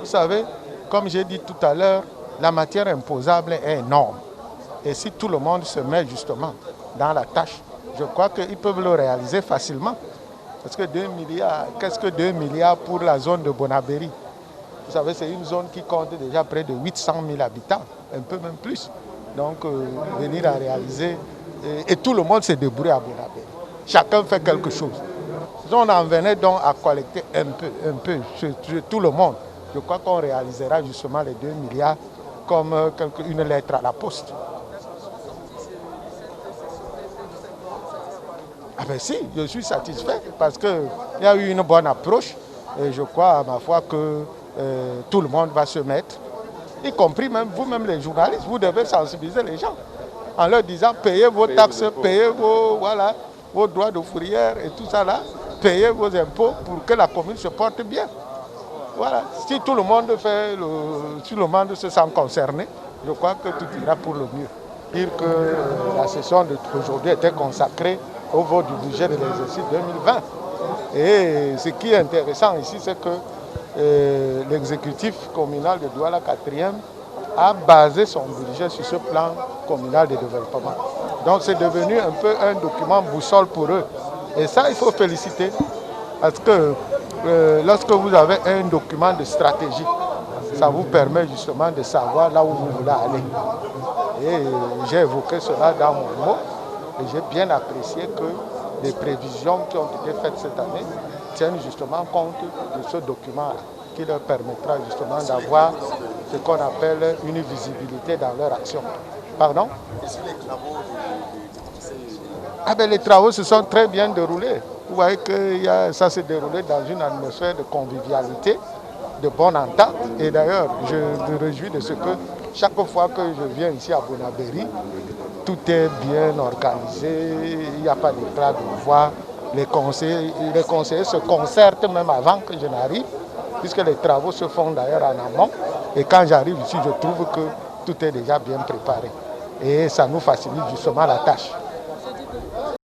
savez, comme j'ai dit tout à l'heure, la matière imposable est énorme. Et si tout le monde se met justement dans la tâche, je crois qu'ils peuvent le réaliser facilement. Parce que 2 milliards, qu'est-ce que 2 milliards pour la zone de Bonabéry? Vous savez, c'est une zone qui compte déjà près de 800 000 habitants, un peu même plus. Donc, venir à réaliser, et tout le monde s'est débrouillé à Bonabéry. Chacun fait quelque chose. On en venait donc à collecter un peu, sur tout le monde. Je crois qu'on réalisera justement les 2 milliards comme une lettre à la poste. Ah ben si, je suis satisfait parce qu'il y a eu une bonne approche et je crois à ma foi que tout le monde va se mettre, y compris même vous-même les journalistes, vous devez sensibiliser les gens en leur disant payez vos taxes, payez vos droits de fourrière et tout ça là, payez vos impôts pour que la commune se porte bien. Voilà, si tout le monde si le monde se sent concerné, je crois que tout ira pour le mieux. Dire que la session d'aujourd'hui était consacrée au vote du budget de l'exercice 2020. Et ce qui est intéressant ici, c'est que l'exécutif communal de Douala 4e a basé son budget sur ce plan communal de développement. Donc c'est devenu un peu un document boussole pour eux. Et ça, il faut féliciter. Parce que lorsque vous avez un document de stratégie, ça vous permet justement de savoir là où vous voulez aller. Et j'ai évoqué cela dans mon mot. Et j'ai bien apprécié que les prévisions qui ont été faites cette année tiennent justement compte de ce document qui leur permettra justement d'avoir ce qu'on appelle une visibilité dans leur action. Pardon? Les travaux se sont très bien déroulés. Vous voyez que ça s'est déroulé dans une atmosphère de convivialité, de bonne entente. Et d'ailleurs, je me réjouis de ce que chaque fois que je viens ici à Bonabéry, tout est bien organisé, il n'y a pas d'éclat de voix. Les conseillers se concertent même avant que je n'arrive, puisque les travaux se font d'ailleurs en amont. Et quand j'arrive ici, je trouve que tout est déjà bien préparé. Et ça nous facilite justement la tâche.